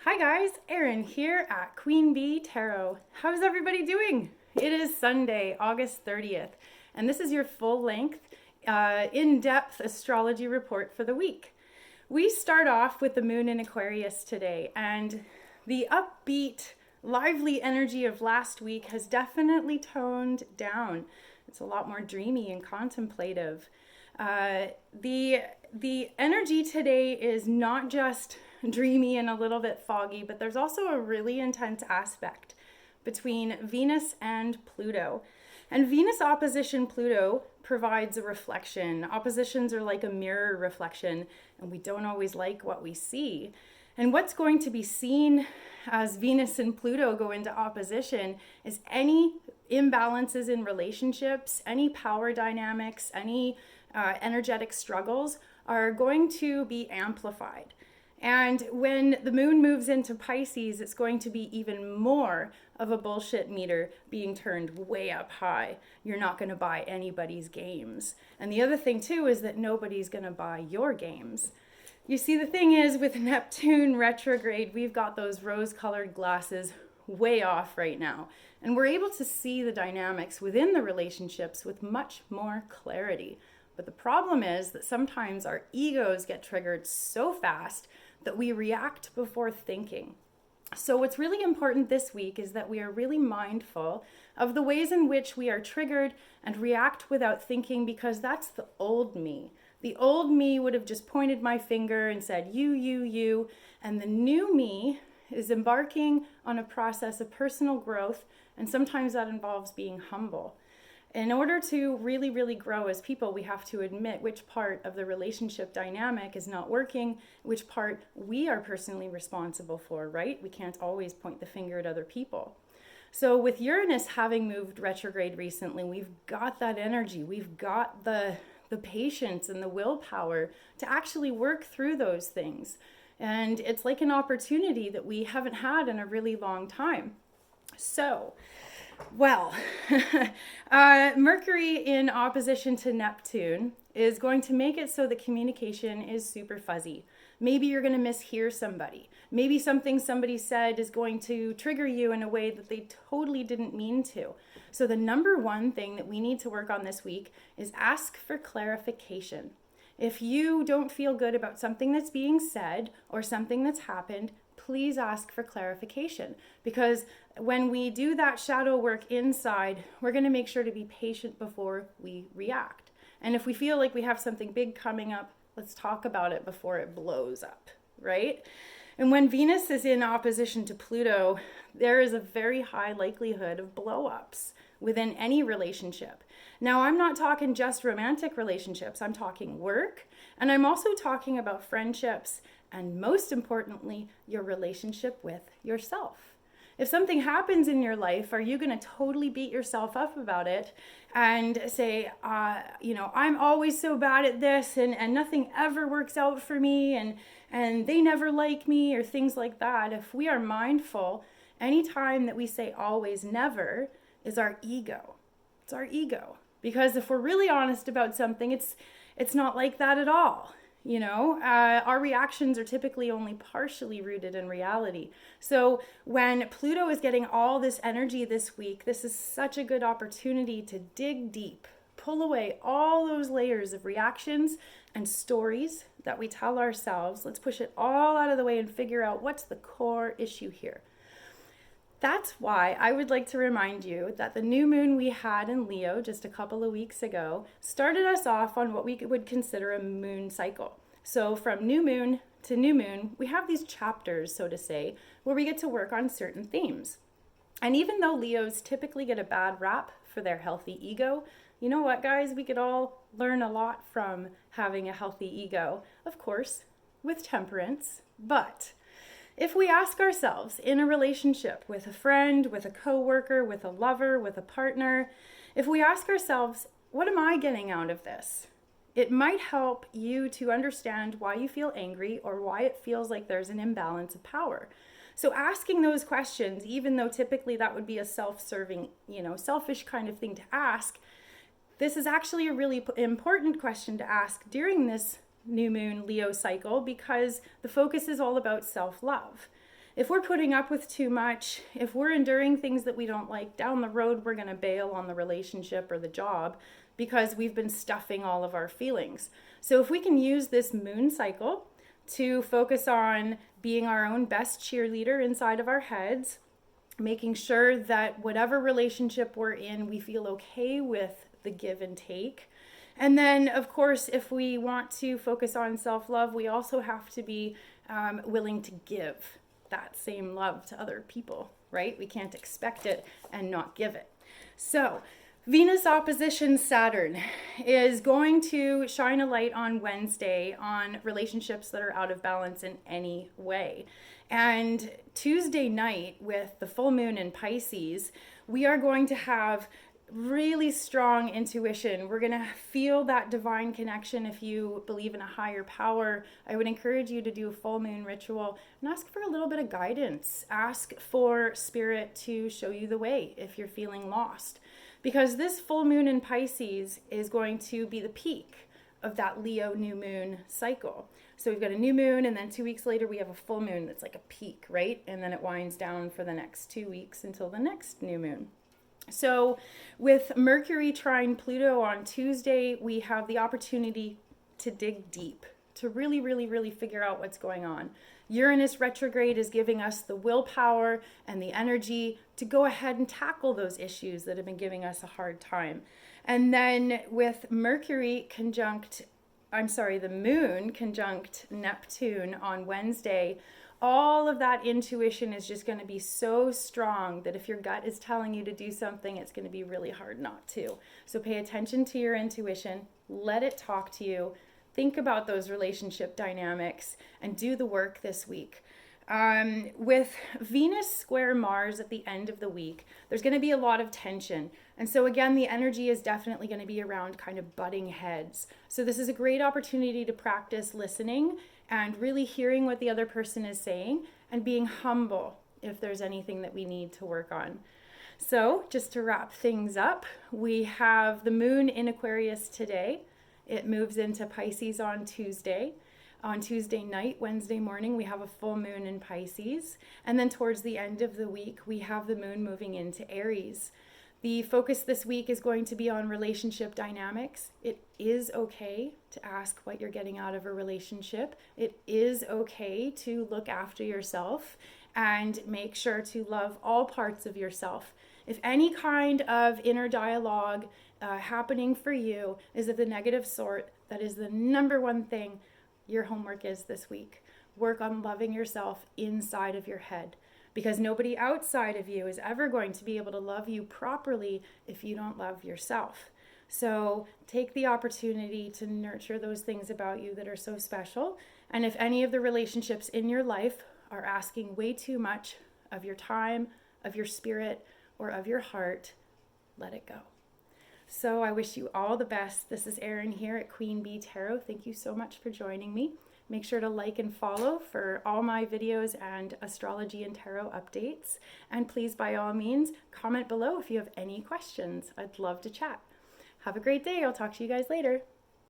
Hi guys, Erin here at Queen Bee Tarot. How's everybody doing? It is Sunday, August 30th, and this is your full-length, in-depth astrology report for the week. We start off with the moon in Aquarius today, and the upbeat, lively energy of last week has definitely toned down. It's a lot more dreamy and contemplative. The energy today is not just dreamy and a little bit foggy, but there's also a really intense aspect between Venus and Pluto. And Venus opposition Pluto provides a reflection. Oppositions are like a mirror reflection, and we don't always like what we see. And what's going to be seen as Venus and Pluto go into opposition is any imbalances in relationships, any power dynamics, any energetic struggles are going to be amplified. And when the moon moves into Pisces, it's going to be even more of a bullshit meter being turned way up high. You're not going to buy anybody's games. And the other thing too is that nobody's going to buy your games. You see, the thing is with Neptune retrograde, we've got those rose-colored glasses way off right now. And we're able to see the dynamics within the relationships with much more clarity. But the problem is that sometimes our egos get triggered so fast that we react before thinking. So what's really important this week is that we are really mindful of the ways in which we are triggered and react without thinking, because that's the old me. The old me would have just pointed my finger and said, you. And the new me is embarking on a process of personal growth, and sometimes that involves being humble. In order to really, really grow as people, we have to admit which part of the relationship dynamic is not working, which part we are personally responsible for, right? We can't always point the finger at other people. So with Uranus having moved retrograde recently, we've got that energy. We've got the patience and the willpower to actually work through those things. And it's like an opportunity that we haven't had in a really long time. So, well, Mercury in opposition to Neptune is going to make it so that communication is super fuzzy. Maybe you're going to mishear somebody. Maybe something somebody said is going to trigger you in a way that they totally didn't mean to. So the number one thing that we need to work on this week is ask for clarification. If you don't feel good about something that's being said or something that's happened, please ask for clarification, because when we do that shadow work inside, we're going to make sure to be patient before we react. And if we feel like we have something big coming up, let's talk about it before it blows up, right? And when Venus is in opposition to Pluto, there is a very high likelihood of blow-ups within any relationship. Now, I'm not talking just romantic relationships. I'm talking work, and I'm also talking about friendships, and most importantly, your relationship with yourself. If something happens in your life, are you going to totally beat yourself up about it and say, I'm always so bad at this and nothing ever works out for me and they never like me, or things like that? If we are mindful, anytime that we say always never is our ego. It's our ego. Because if we're really honest about something, it's not like that at all. Our reactions are typically only partially rooted in reality. So when Pluto is getting all this energy this week, this is such a good opportunity to dig deep, pull away all those layers of reactions and stories that we tell ourselves. Let's push it all out of the way and figure out what's the core issue here. That's why I would like to remind you that the new moon we had in Leo just a couple of weeks ago started us off on what we would consider a moon cycle. So from new moon to new moon, we have these chapters, so to say, where we get to work on certain themes. And even though Leos typically get a bad rap for their healthy ego, you know what, guys? We could all learn a lot from having a healthy ego, of course, with temperance, but if we ask ourselves in a relationship with a friend, with a coworker, with a lover, with a partner, if we ask ourselves, what am I getting out of this? It might help you to understand why you feel angry or why it feels like there's an imbalance of power. So asking those questions, even though typically that would be a self-serving, selfish kind of thing to ask, this is actually a really important question to ask during this new moon Leo cycle, because the focus is all about self-love. if we're putting up with too much, if we're enduring things that we don't like, down the road, we're going to bail on the relationship or the job because we've been stuffing all of our feelings. So if we can use this moon cycle to focus on being our own best cheerleader inside of our heads, making sure that whatever relationship we're in, we feel okay with the give and take. And then, of course, if we want to focus on self-love, we also have to be willing to give that same love to other people, right? We can't expect it and not give it. So Venus opposition Saturn is going to shine a light on Wednesday on relationships that are out of balance in any way. And Tuesday night, with the full moon in Pisces, we are going to have really strong intuition. We're going to feel that divine connection. If you believe in a higher power, I would encourage you to do a full moon ritual and ask for a little bit of guidance. Ask for spirit to show you the way if you're feeling lost. Because this full moon in Pisces is going to be the peak of that Leo new moon cycle. So we've got a new moon, and then 2 weeks later we have a full moon that's like a peak, right? And then it winds down for the next 2 weeks until the next new moon. So with Mercury trine Pluto on Tuesday, we have the opportunity to dig deep, to really, really, really figure out what's going on. Uranus retrograde is giving us the willpower and the energy to go ahead and tackle those issues that have been giving us a hard time. And then with the moon conjunct Neptune on Wednesday, all of that intuition is just going to be so strong that if your gut is telling you to do something, it's going to be really hard not to. So pay attention to your intuition, let it talk to you, think about those relationship dynamics, and do the work this week. With Venus square Mars at the end of the week, there's going to be a lot of tension. And so again, the energy is definitely going to be around kind of butting heads. So this is a great opportunity to practice listening and really hearing what the other person is saying and being humble if there's anything that we need to work on. So just to wrap things up, we have the moon in Aquarius today. It moves into Pisces on Tuesday. On Tuesday night, Wednesday morning, we have a full moon in Pisces. And then towards the end of the week, we have the moon moving into Aries. The focus this week is going to be on relationship dynamics. It is okay to ask what you're getting out of a relationship. It is okay to look after yourself and make sure to love all parts of yourself. If any kind of inner dialogue happening for you is of the negative sort, that is the number one thing your homework is this week. Work on loving yourself inside of your head, because nobody outside of you is ever going to be able to love you properly if you don't love yourself. So take the opportunity to nurture those things about you that are so special. And if any of the relationships in your life are asking way too much of your time, of your spirit, or of your heart, let it go. So I wish you all the best. This is Erin here at Queen Bee Tarot. Thank you so much for joining me. Make sure to like and follow for all my videos and astrology and tarot updates. And please, by all means, comment below if you have any questions. I'd love to chat. Have a great day. I'll talk to you guys later.